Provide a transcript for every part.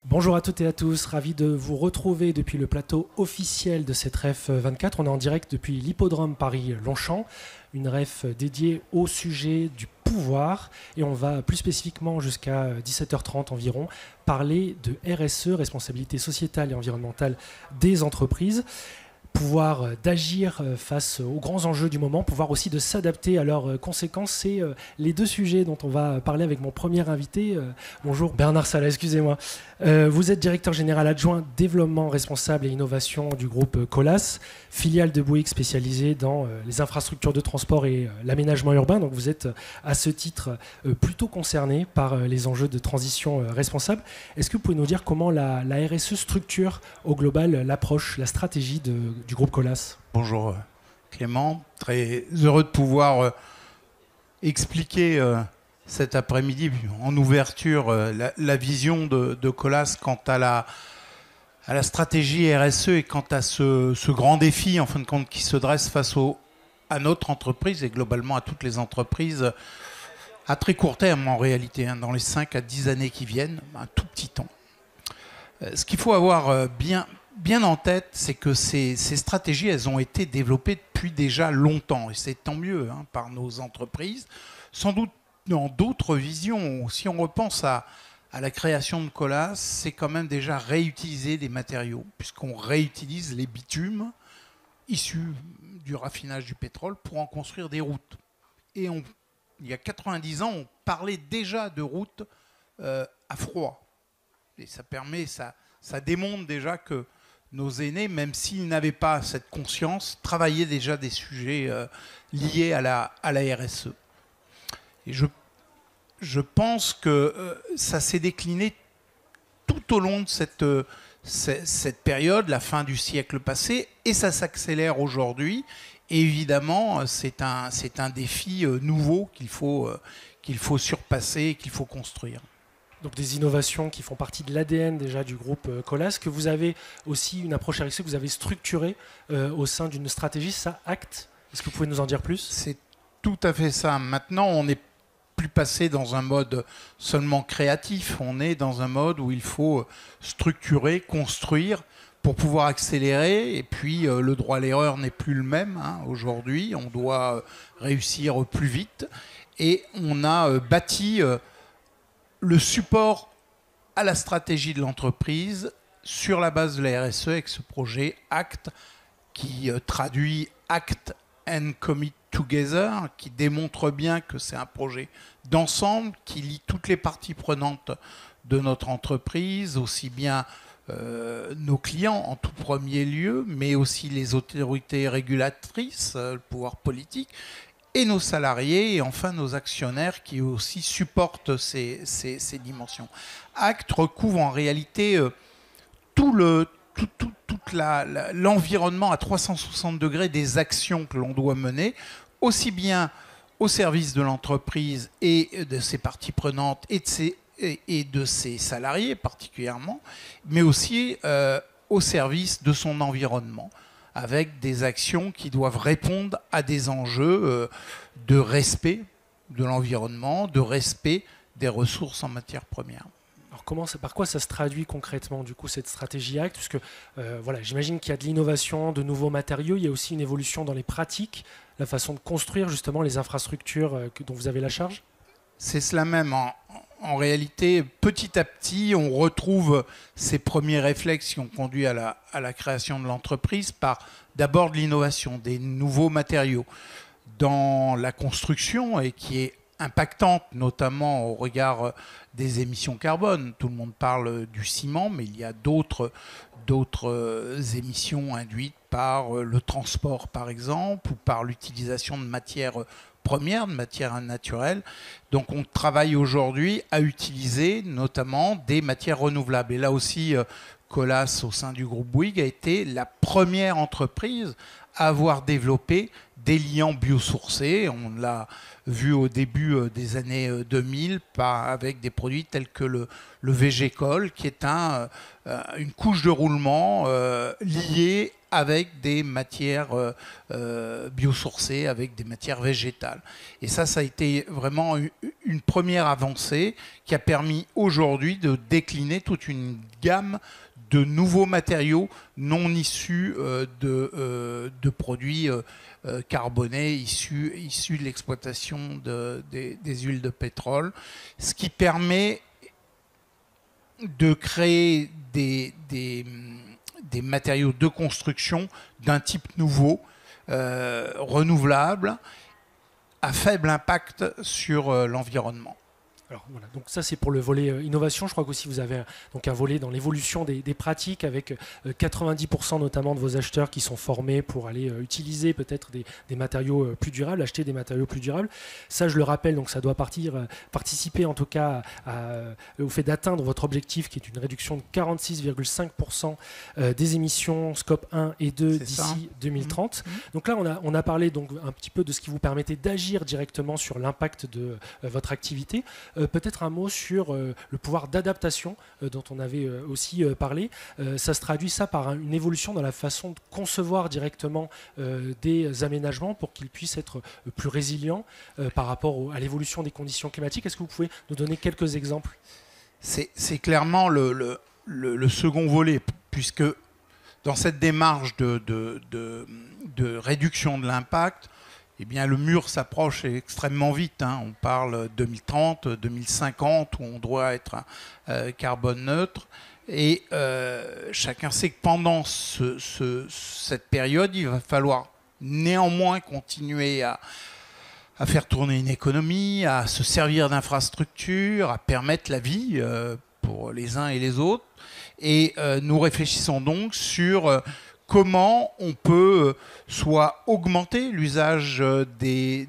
Bonjour à toutes et à tous, ravi de vous retrouver depuis le plateau officiel de cette REF 24. On est en direct depuis l'hippodrome Paris-Longchamp, une REF dédiée au sujet du pouvoir. Et on va plus spécifiquement jusqu'à 17h30 environ parler de RSE, responsabilité sociétale et environnementale des entreprises. Pouvoir d'agir face aux grands enjeux du moment, pouvoir aussi de s'adapter à leurs conséquences. C'est les deux sujets dont on va parler avec mon premier invité. Bonjour Bernard Salat, excusez-moi. Vous êtes directeur général adjoint développement responsable et innovation du groupe Colas, filiale de Bouygues spécialisée dans les infrastructures de transport et l'aménagement urbain. Donc vous êtes à ce titre plutôt concerné par les enjeux de transition responsable. Est-ce que vous pouvez nous dire comment la RSE structure au global l'approche, la stratégie du groupe Colas? Bonjour Clément, très heureux de pouvoir expliquer cet après-midi en ouverture la vision de Colas quant à la stratégie RSE et quant à ce grand défi en fin de compte qui se dresse face à notre entreprise et globalement à toutes les entreprises à très court terme en réalité, dans les 5 à 10 années qui viennent, un tout petit temps. Ce qu'il faut avoir bien en tête, c'est que ces stratégies, elles ont été développées depuis déjà longtemps, et c'est tant mieux par nos entreprises, sans doute dans d'autres visions. Si on repense à la création de Colas, c'est quand même déjà réutiliser des matériaux, puisqu'on réutilise les bitumes issus du raffinage du pétrole pour en construire des routes. Et il y a 90 ans, on parlait déjà de routes à froid. Et ça démontre déjà que nos aînés, même s'ils n'avaient pas cette conscience, travaillaient déjà des sujets liés à la RSE. Et je pense que ça s'est décliné tout au long de cette période, la fin du siècle passé, et ça s'accélère aujourd'hui. Et évidemment, c'est un défi nouveau qu'il faut surpasser, qu'il faut construire. Donc des innovations qui font partie de l'ADN déjà du groupe Colas, que vous avez aussi une approche RSE que vous avez structurée au sein d'une stratégie, ça ACT. Est-ce que vous pouvez nous en dire plus? C'est tout à fait ça. Maintenant, on n'est plus passé dans un mode seulement créatif. On est dans un mode où il faut structurer, construire pour pouvoir accélérer. Et puis, le droit à l'erreur n'est plus le même. Aujourd'hui, on doit réussir plus vite. Et on a bâti le support à la stratégie de l'entreprise sur la base de la RSE avec ce projet ACT qui traduit Act and Commit Together, qui démontre bien que c'est un projet d'ensemble qui lie toutes les parties prenantes de notre entreprise, aussi bien nos clients en tout premier lieu, mais aussi les autorités régulatrices, le pouvoir politique, et nos salariés, et enfin nos actionnaires qui aussi supportent ces dimensions. ACT recouvre en réalité tout l'environnement à 360 degrés des actions que l'on doit mener, aussi bien au service de l'entreprise et de ses parties prenantes et de ses salariés particulièrement, mais aussi au service de son environnement, avec des actions qui doivent répondre à des enjeux de respect de l'environnement, de respect des ressources en matière première. Alors par quoi ça se traduit concrètement du coup cette stratégie ACT? Parce que j'imagine qu'il y a de l'innovation, de nouveaux matériaux, il y a aussi une évolution dans les pratiques, la façon de construire justement les infrastructures dont vous avez la charge. C'est cela même. En réalité, petit à petit, on retrouve ces premiers réflexes qui ont conduit à la création de l'entreprise par d'abord de l'innovation, des nouveaux matériaux dans la construction et qui est impactante, notamment au regard des émissions carbone. Tout le monde parle du ciment, mais il y a d'autres émissions induites par le transport, par exemple, ou par l'utilisation de matières premières, de matières naturelles. Donc on travaille aujourd'hui à utiliser notamment des matières renouvelables. Et là aussi, Colas, au sein du groupe Bouygues, a été la première entreprise à avoir développé des liants biosourcés. On l'a vu au début des années 2000 avec des produits tels que le VG-Col, qui est une couche de roulement liée avec des matières biosourcées, avec des matières végétales. Et ça a été vraiment une première avancée qui a permis aujourd'hui de décliner toute une gamme de nouveaux matériaux non issus de produits carbonés, issus de l'exploitation des huiles de pétrole, ce qui permet de créer des matériaux de construction d'un type nouveau, renouvelable, à faible impact sur l'environnement. Alors, voilà. Donc ça c'est pour le volet innovation. Je crois qu'aussi vous avez donc un volet dans l'évolution des pratiques avec 90% notamment de vos acheteurs qui sont formés pour aller utiliser peut-être des matériaux plus durables, acheter des matériaux plus durables. Ça je le rappelle, donc ça doit participer en tout cas au fait d'atteindre votre objectif qui est une réduction de 46,5% des émissions scope 1 et 2 d'ici 2030. Donc là on a parlé donc un petit peu de ce qui vous permettait d'agir directement sur l'impact de votre activité. Peut-être un mot sur le pouvoir d'adaptation dont on avait aussi parlé. Ça se traduit ça par une évolution dans la façon de concevoir directement des aménagements pour qu'ils puissent être plus résilients par rapport à l'évolution des conditions climatiques. Est-ce que vous pouvez nous donner quelques exemples ? C'est clairement le second volet, puisque dans cette démarche de réduction de l'impact, eh bien, le mur s'approche extrêmement vite. On parle 2030, 2050, où on doit être carbone neutre. Et chacun sait que pendant cette période, il va falloir néanmoins continuer à faire tourner une économie, à se servir d'infrastructures, à permettre la vie pour les uns et les autres. Et nous réfléchissons donc sur comment on peut soit augmenter l'usage des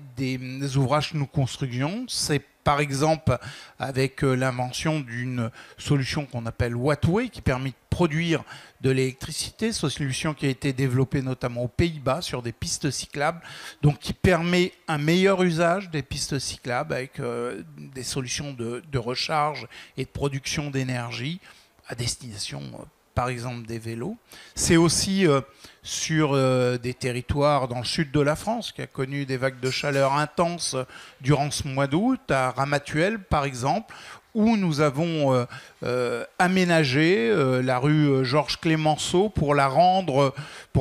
ouvrages que nous construisions. C'est par exemple avec l'invention d'une solution qu'on appelle Wattway qui permet de produire de l'électricité, solution qui a été développée notamment aux Pays-Bas sur des pistes cyclables, donc qui permet un meilleur usage des pistes cyclables avec des solutions de recharge et de production d'énergie à destination par exemple des vélos. C'est aussi sur des territoires dans le sud de la France qui a connu des vagues de chaleur intenses durant ce mois d'août, à Ramatuelle par exemple, où nous avons aménagé la rue Georges Clémenceau pour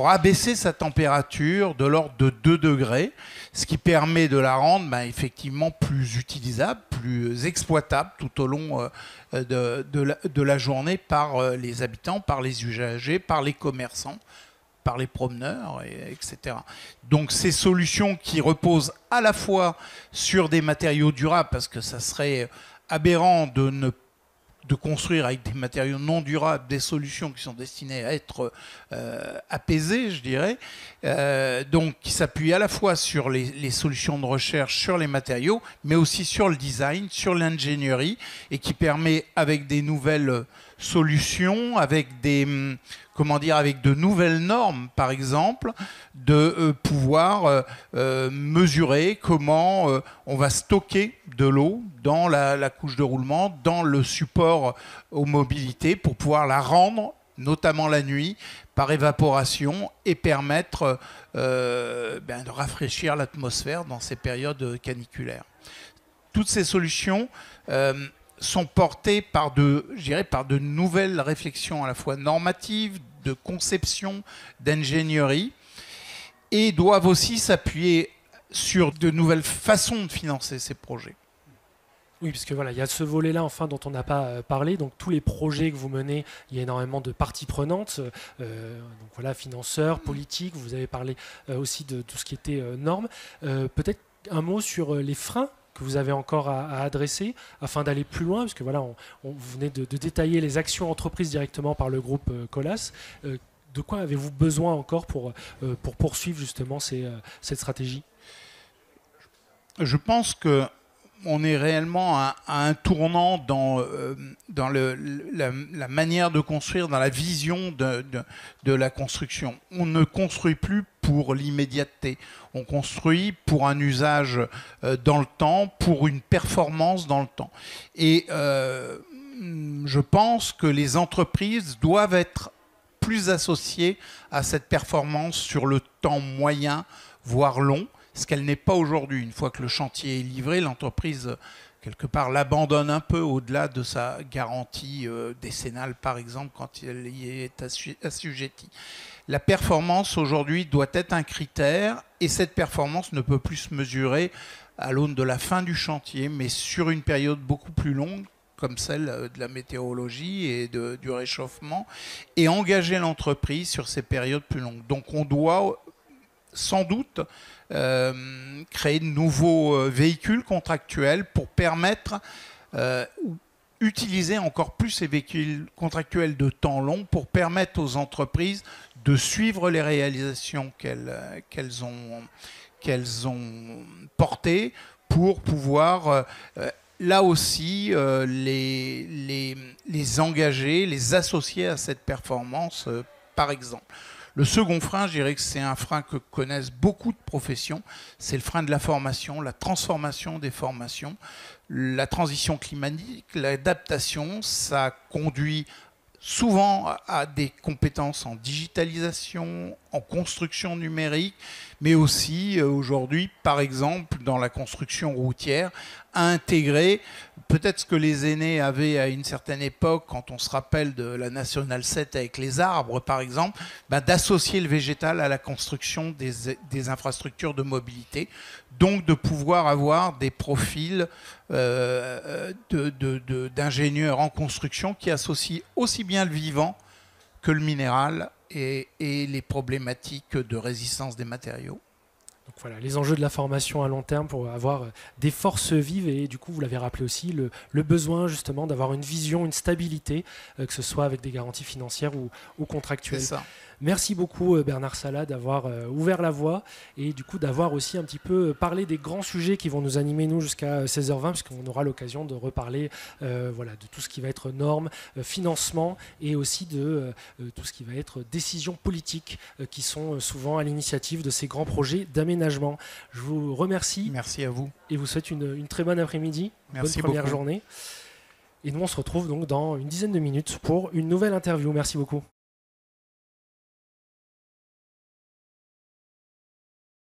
abaisser sa température de l'ordre de 2 degrés, ce qui permet de la rendre effectivement plus utilisable, plus exploitable tout au long de la journée par les habitants, par les usagers, par les commerçants, par les promeneurs, etc. Donc ces solutions qui reposent à la fois sur des matériaux durables, parce que ça serait aberrant de construire avec des matériaux non durables des solutions qui sont destinées à être apaisées, je dirais, donc qui s'appuient à la fois sur les solutions de recherche, sur les matériaux, mais aussi sur le design, sur l'ingénierie, et qui permet avec des nouvelles solutions, avec avec de nouvelles normes, par exemple, de pouvoir mesurer comment on va stocker de l'eau dans la couche de roulement, dans le support aux mobilités, pour pouvoir la rendre, notamment la nuit, par évaporation, et permettre de rafraîchir l'atmosphère dans ces périodes caniculaires. Toutes ces solutions sont portées par de nouvelles réflexions à la fois normatives, de conception, d'ingénierie, et doivent aussi s'appuyer sur de nouvelles façons de financer ces projets. Oui, parce que voilà, il y a ce volet-là enfin dont on n'a pas parlé. Donc tous les projets que vous menez, il y a énormément de parties prenantes. Donc voilà, financeurs, politiques. Vous avez parlé aussi de tout ce qui était normes. Peut-être un mot sur les freins que vous avez encore à adresser afin d'aller plus loin, parce que voilà, vous venez de détailler les actions entreprises directement par le groupe Colas. De quoi avez-vous besoin encore pour poursuivre justement cette stratégie ? Je pense qu'on est réellement à un tournant dans la manière de construire, dans la vision de la construction. On ne construit plus pour l'immédiateté. On construit pour un usage dans le temps, pour une performance dans le temps. Et je pense que les entreprises doivent être plus associée à cette performance sur le temps moyen, voire long, ce qu'elle n'est pas aujourd'hui. Une fois que le chantier est livré, l'entreprise, quelque part, l'abandonne un peu au-delà de sa garantie décennale, par exemple, quand elle y est assujettie. La performance, aujourd'hui, doit être un critère, et cette performance ne peut plus se mesurer à l'aune de la fin du chantier, mais sur une période beaucoup plus longue, comme celle de la météorologie et du réchauffement, et engager l'entreprise sur ces périodes plus longues. Donc on doit sans doute créer de nouveaux véhicules contractuels pour permettre, utiliser encore plus ces véhicules contractuels de temps long pour permettre aux entreprises de suivre les réalisations qu'elles ont portées, pour pouvoir là aussi les engager, les associer à cette performance, par exemple. Le second frein, je dirais que c'est un frein que connaissent beaucoup de professions, c'est le frein de la formation, la transformation des formations, la transition climatique, l'adaptation. Ça conduit souvent à des compétences en digitalisation, en construction numérique, mais aussi aujourd'hui, par exemple, dans la construction routière, à intégrer peut-être ce que les aînés avaient à une certaine époque, quand on se rappelle de la Nationale 7 avec les arbres, par exemple, d'associer le végétal à la construction des infrastructures de mobilité, donc de pouvoir avoir des profils d'ingénieurs en construction qui associent aussi bien le vivant que le minéral et les problématiques de résistance des matériaux. Donc voilà, les enjeux de la formation à long terme pour avoir des forces vives, et du coup, vous l'avez rappelé aussi, le besoin justement d'avoir une vision, une stabilité, que ce soit avec des garanties financières ou contractuelles. C'est ça. Merci beaucoup Bernard Salat d'avoir ouvert la voie, et du coup d'avoir aussi un petit peu parlé des grands sujets qui vont nous animer nous jusqu'à 16h20, puisqu'on aura l'occasion de reparler voilà, de tout ce qui va être normes, financement, et aussi de tout ce qui va être décisions politiques qui sont souvent à l'initiative de ces grands projets d'aménagement. Je vous remercie. Merci à vous. Et vous souhaite une très bonne après-midi, Merci bonne première beaucoup. journée. Et nous on se retrouve donc dans une dizaine de minutes pour une nouvelle interview. Merci beaucoup.